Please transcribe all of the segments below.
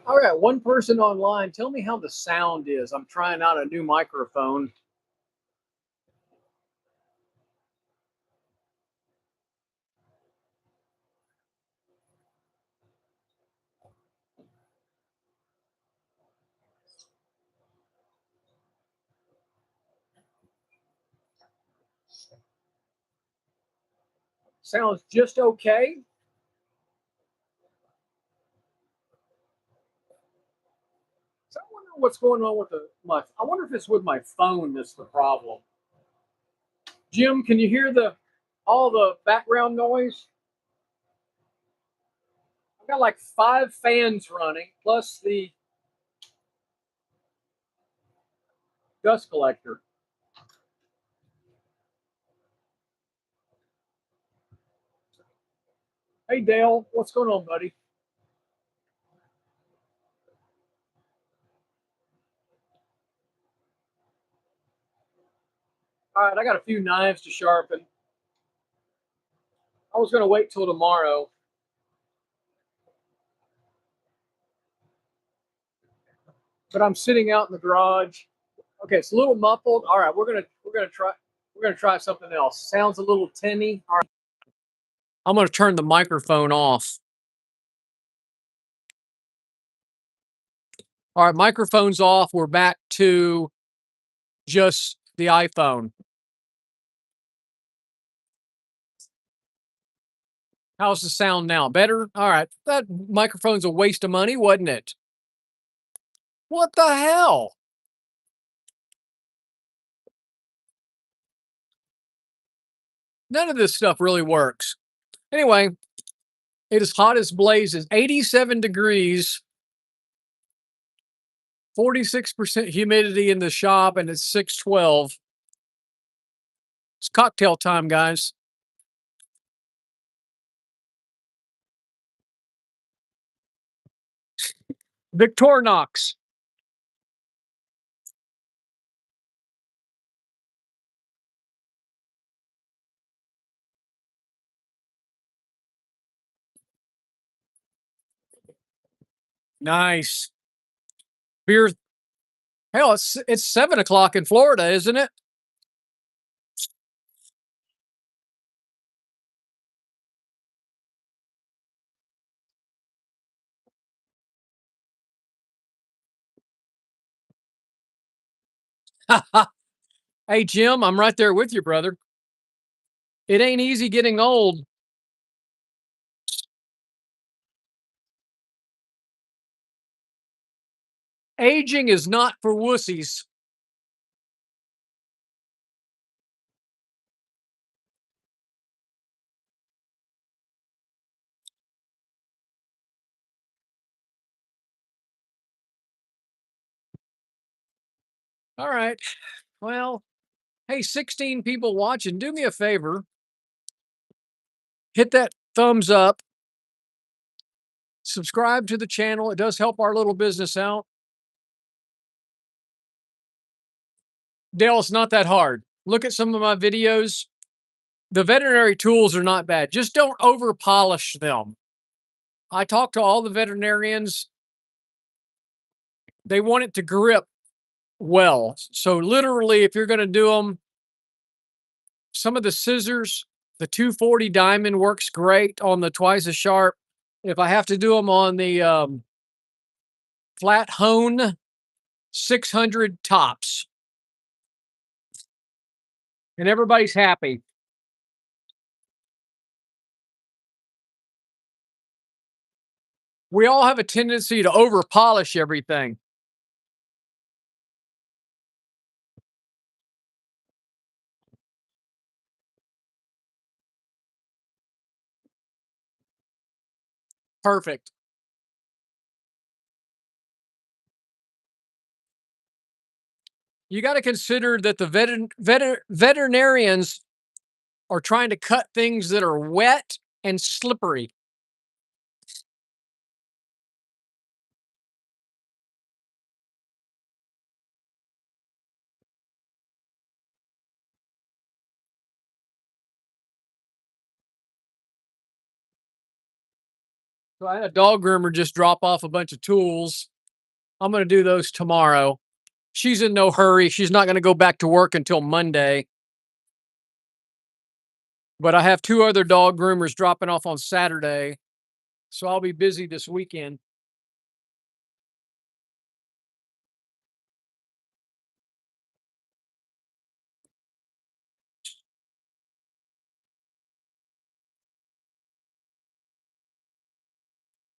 All right, one person online, tell me how the sound is. I'm trying out a new microphone. Sounds just okay. So I wonder what's going on with I wonder if it's with my phone that's the problem. Jim, can you hear all the background noise? I've got like 5 fans running plus the dust collector. Hey Dale, what's going on, buddy? All right, I got a few knives to sharpen. I was going to wait till tomorrow. But I'm sitting out in the garage. Okay, it's a little muffled. All right, we're gonna try something else. Sounds a little tinny. All right. I'm gonna turn the microphone off. All right, microphone's off. We're back to just the iPhone. How's the sound now? Better? All right. That microphone's a waste of money, wasn't it? What the hell? None of this stuff really works. Anyway, it is hot as blazes. 87 degrees. 46% humidity in the shop, and it's 6:12. It's cocktail time, guys. Victorinox. Nice. Beer. Hell, it's 7 o'clock in Florida, isn't it? Hey, Jim, I'm right there with you, brother. It ain't easy getting old. Aging is not for wussies. All right. Well, hey, 16 people watching, do me a favor. Hit that thumbs up. Subscribe to the channel. It does help our little business out. Dale, it's not that hard. Look at some of my videos. The veterinary tools are not bad. Just don't over polish them. I talk to all the veterinarians. They want it to grip well. So literally, if you're going to do them, some of the scissors, the 240 diamond works great on the twice as sharp. If I have to do them on the flat hone, 600 tops. And everybody's happy. We all have a tendency to over polish everything. Perfect. You got to consider that the veterinarians are trying to cut things that are wet and slippery. So I had a dog groomer just drop off a bunch of tools. I'm going to do those tomorrow. She's in no hurry. She's not going to go back to work until Monday. But I have two other dog groomers dropping off on Saturday. So I'll be busy this weekend.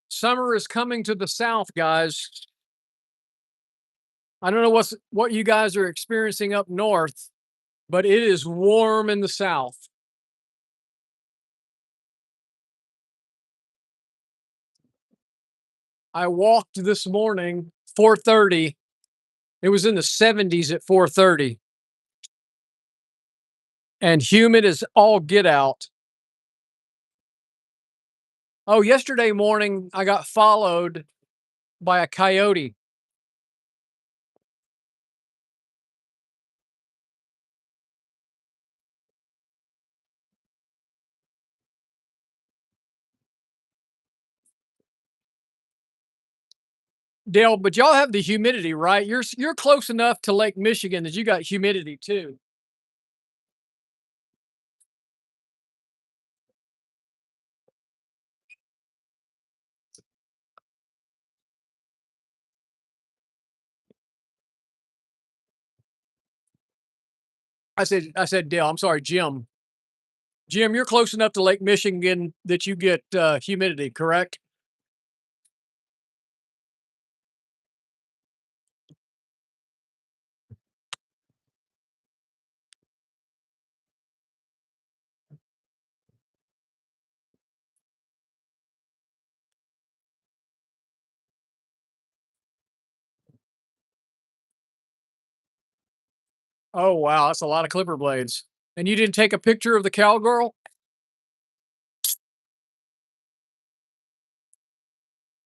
Summer is coming to the south, guys. I don't know what you guys are experiencing up north, but it is warm in the south. I walked this morning, 4:30. It was in the 70s at 4:30. And humid as all get out. Oh, yesterday morning I got followed by a coyote. Dale, but y'all have the humidity, right? You're close enough to Lake Michigan that you got humidity too. I said Dale, I'm sorry, Jim. Jim, you're close enough to Lake Michigan that you get humidity, correct? Oh wow, that's a lot of clipper blades. And you didn't take a picture of the cowgirl?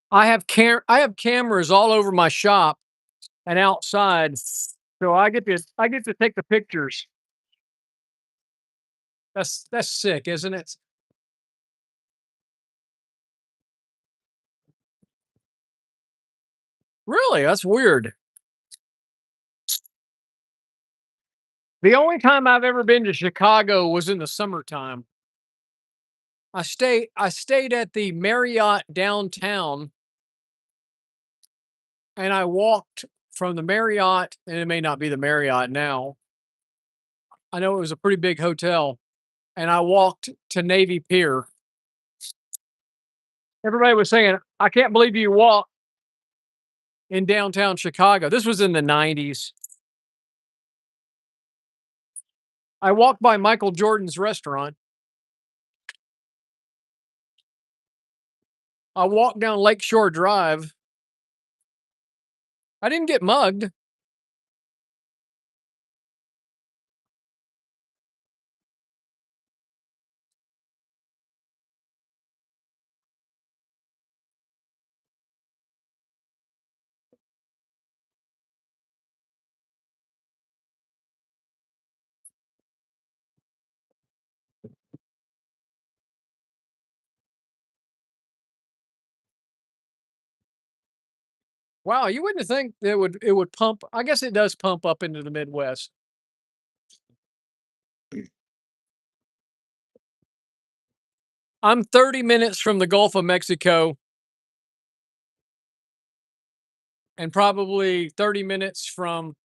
I have cameras all over my shop and outside, so I get to take the pictures. That's sick, isn't it? Really? That's weird. The only time I've ever been to Chicago was in the summertime. I stayed at the Marriott downtown, and I walked from the Marriott, and it may not be the Marriott now. I know it was a pretty big hotel, and I walked to Navy Pier. Everybody was saying, "I can't believe you walked in downtown Chicago." This was in the 90s. I walked by Michael Jordan's restaurant. I walked down Lakeshore Drive. I didn't get mugged. Wow, you wouldn't think that it would pump. I guess it does pump up into the Midwest. I'm 30 minutes from the Gulf of Mexico and probably 30 minutes from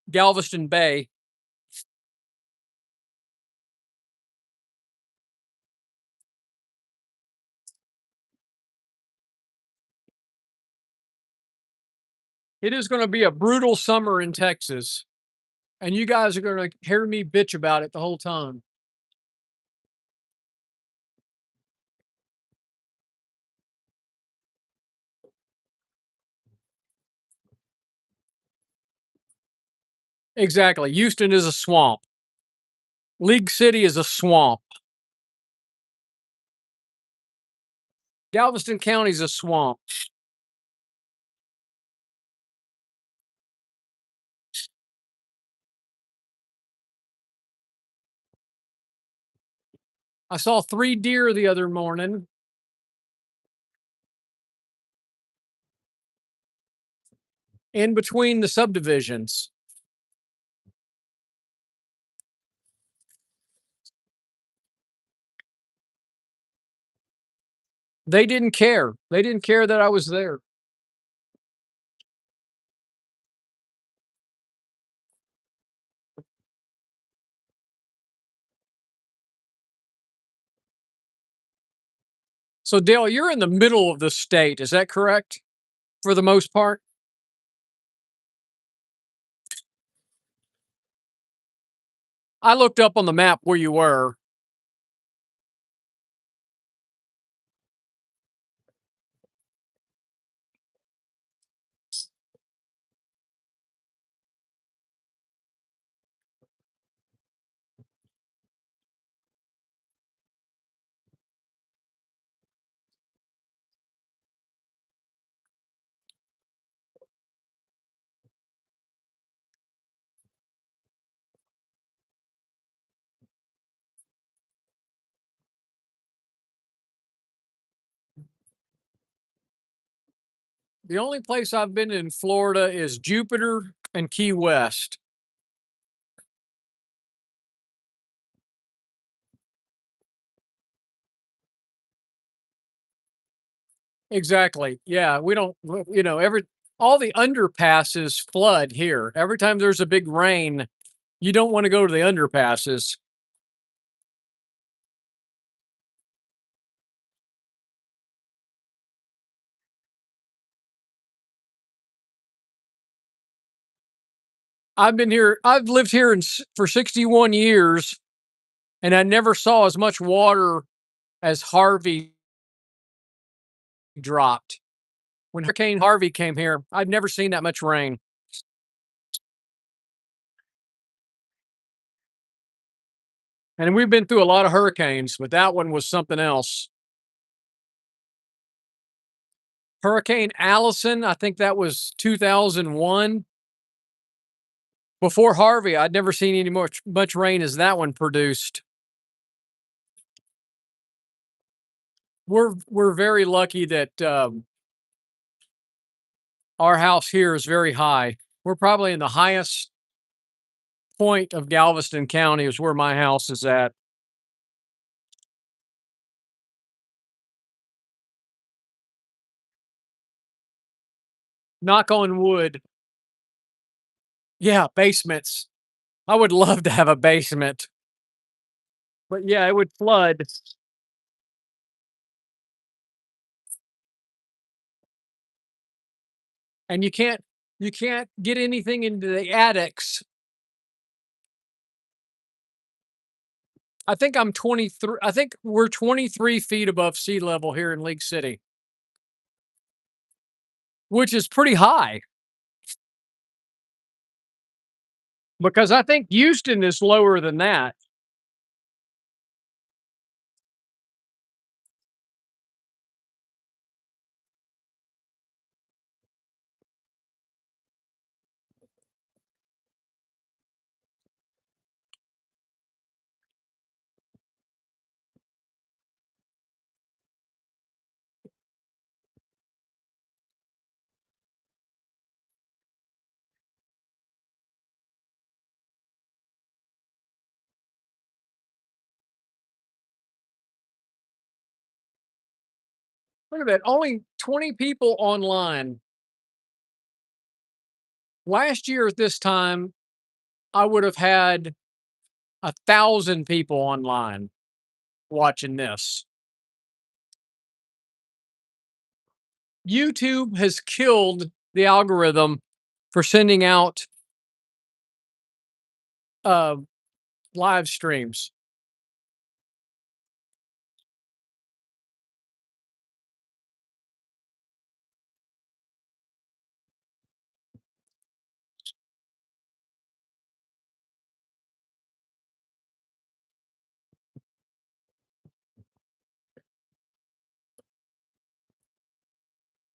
Galveston Bay. It is going to be a brutal summer in Texas, and you guys are going to hear me bitch about it the whole time. Exactly. Houston is a swamp. League City is a swamp. Galveston County is a swamp. I saw 3 deer the other morning in between the subdivisions. They didn't care. They didn't care that I was there. So, Dale, you're in the middle of the state. Is that correct? For the most part? I looked up on the map where you were. The only place I've been in Florida is Jupiter and Key West. Exactly. Yeah, we don't, every all the underpasses flood here. Every time there's a big rain, you don't want to go to the underpasses. I've lived here for 61 years, and I never saw as much water as Harvey dropped. When Hurricane Harvey came here, I've never seen that much rain. And we've been through a lot of hurricanes, but that one was something else. Hurricane Allison, I think that was 2001. Before Harvey, I'd never seen any much rain as that one produced. We're very lucky that our house here is very high. We're probably in the highest point of Galveston County is where my house is at. Knock on wood. Yeah, basements. I would love to have a basement. But yeah, it would flood. And you can't get anything into the attics. I think I'm 23. I think we're 23 feet above sea level here in League City, which is pretty high because I think Houston is lower than that. Look at that. Only 20 people online. Last year at this time, I would have had 1,000 people online watching this. YouTube has killed the algorithm for sending out uh, live streams.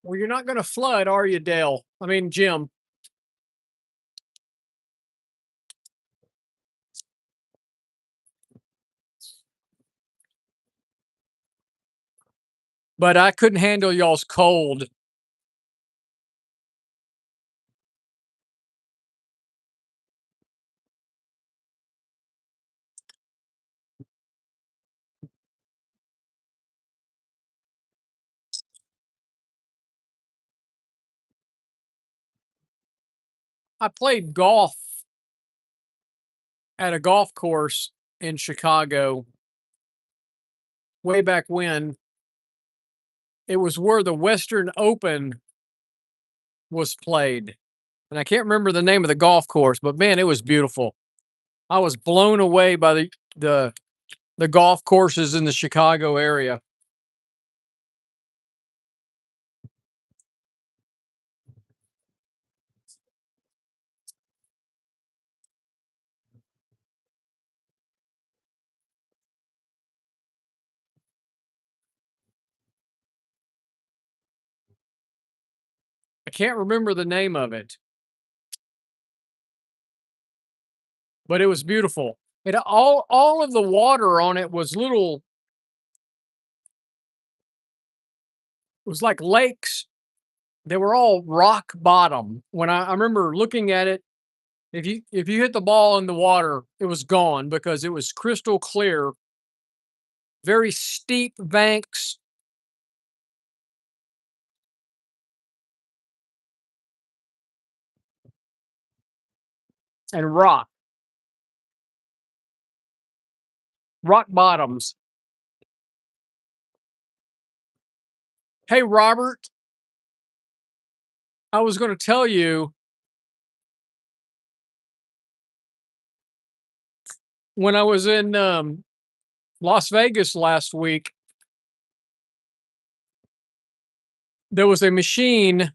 Well, you're not going to flood, are you, Dale? I mean, Jim. But I couldn't handle y'all's cold. I played golf at a golf course in Chicago way back when. It was where the Western Open was played. And I can't remember the name of the golf course, but man, it was beautiful. I was blown away by the the golf courses in the Chicago area. I can't remember the name of it, but it was beautiful. All of the water on it was little, it was like lakes. They were all rock bottom. When I remember looking at it, if you hit the ball in the water, it was gone because it was crystal clear, very steep banks. And rock bottoms. Hey, Robert, I was going to tell you when I was in Las Vegas last week, there was a machine,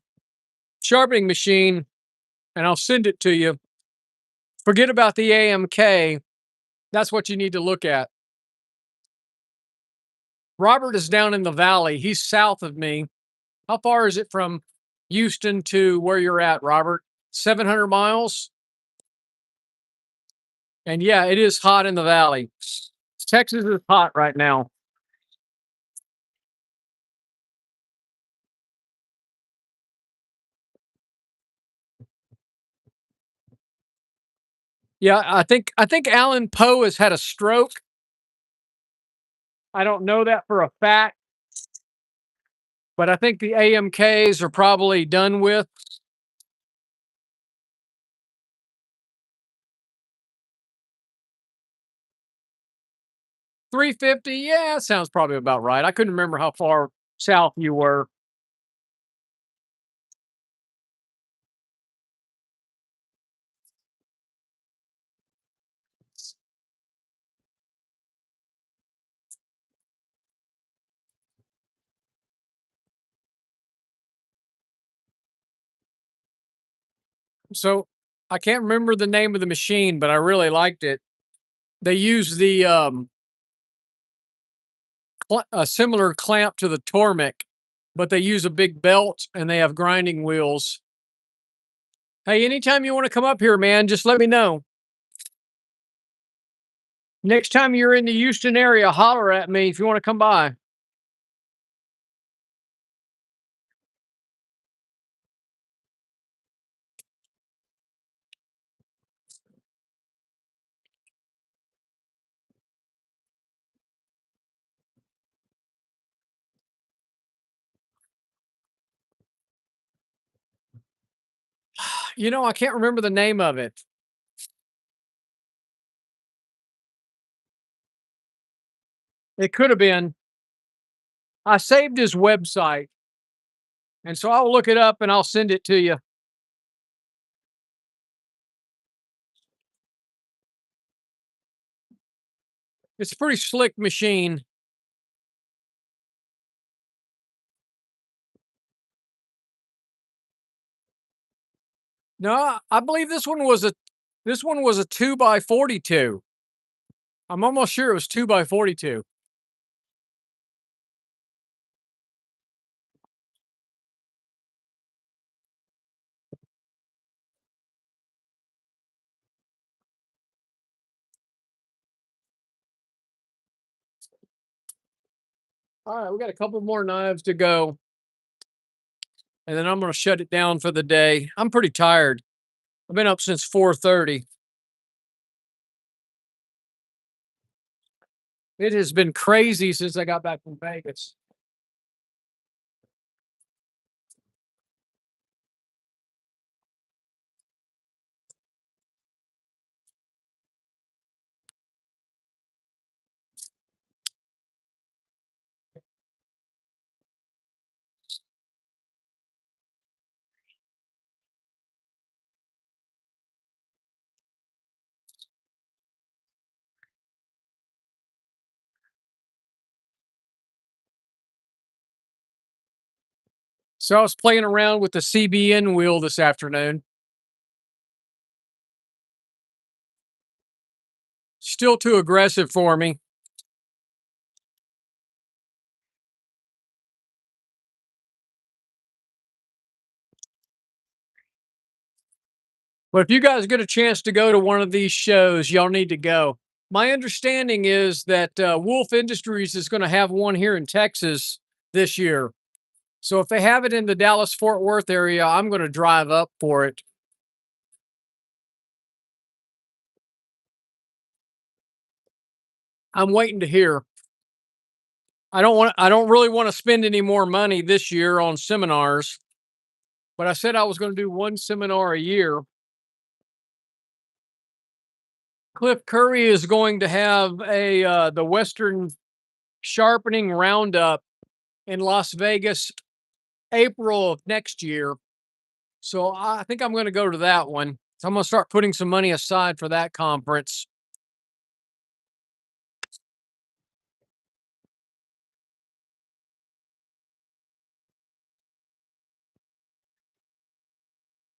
sharpening machine, and I'll send it to you. Forget about the AMK. That's what you need to look at. Robert is down in the valley. He's south of me. How far is it from Houston to where you're at, Robert? 700 miles? And yeah, it is hot in the valley. Texas is hot right now. Yeah, I think Alan Poe has had a stroke. I don't know that for a fact, but I think the AMKs are probably done with. 350, yeah, sounds probably about right. I couldn't remember how far south you were. So I can't remember the name of the machine, but I really liked it. They use the a similar clamp to the Tormek, but they use a big belt and they have grinding wheels. Hey, anytime you want to come up here, man, just let me know. Next time you're in the Houston area, holler at me if you want to come by. I can't remember the name of it. It could have been. I saved his website, and so I'll look it up and I'll send it to you. It's a pretty slick machine. No, I believe this one was a 2x42. I'm almost sure it was 2x42. All right, we got a couple more knives to go, and then I'm going to shut it down for the day. I'm pretty tired. I've been up since 4:30. It has been crazy since I got back from Vegas. So I was playing around with the CBN wheel this afternoon. Still too aggressive for me. But if you guys get a chance to go to one of these shows, y'all need to go. My understanding is that Wolf Industries is going to have one here in Texas this year. So if they have it in the Dallas Fort Worth area, I'm going to drive up for it. I'm waiting to hear. I don't really want to spend any more money this year on seminars, but I said I was going to do one seminar a year. Cliff Curry is going to have a the Western Sharpening Roundup in Las Vegas, April of next year. So I think I'm going to go to that one. So I'm going to start putting some money aside for that conference.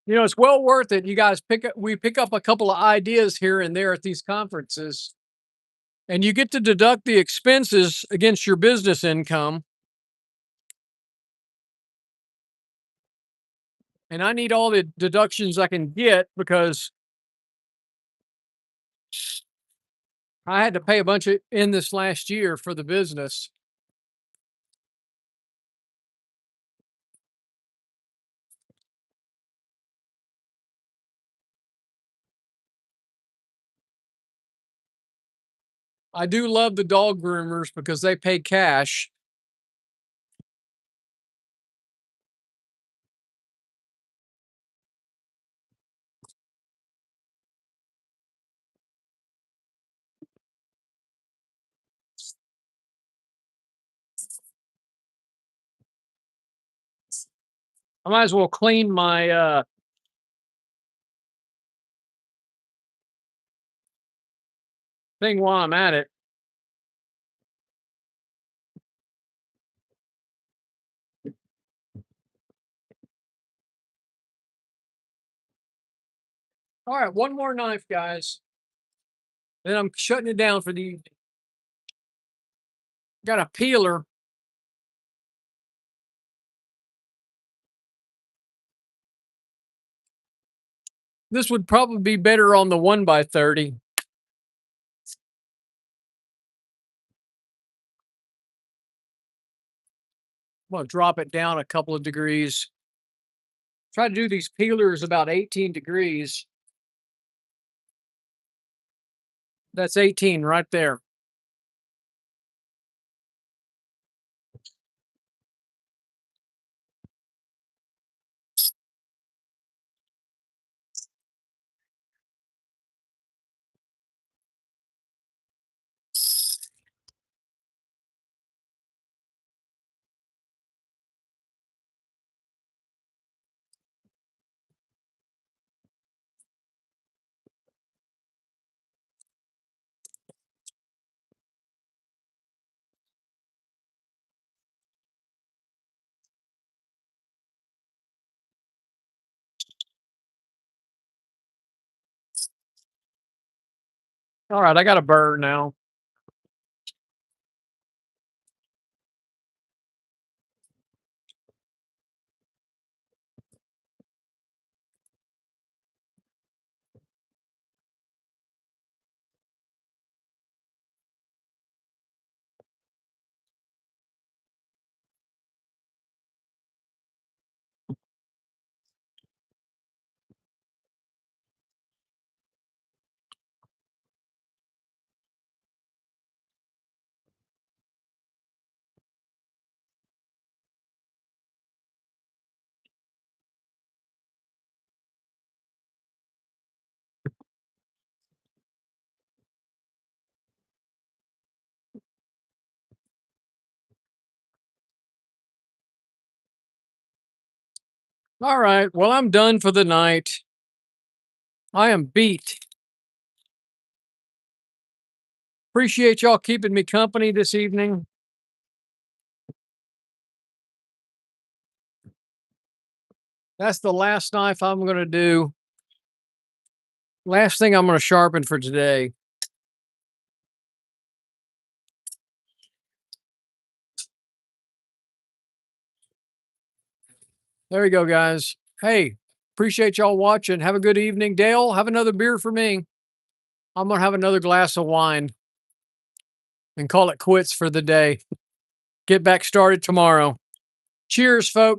You know, it's well worth it. You guys we pick up a couple of ideas here and there at these conferences, and you get to deduct the expenses against your business income. And I need all the deductions I can get because I had to pay a bunch of in this last year for the business. I do love the dog groomers because they pay cash. I might as well clean my thing while I'm at it. All right, one more knife, guys. Then I'm shutting it down for the evening. Got a peeler. This would probably be better on the 1x30. I'm going to drop it down a couple of degrees. Try to do these peelers about 18 degrees. That's 18 right there. All right, I got a burr now. All right. Well, I'm done for the night. I am beat. Appreciate y'all keeping me company this evening. That's the last knife I'm going to do. Last thing I'm going to sharpen for today. There you go, guys. Hey, appreciate y'all watching. Have a good evening. Dale, have another beer for me. I'm going to have another glass of wine and call it quits for the day. Get back started tomorrow. Cheers, folks.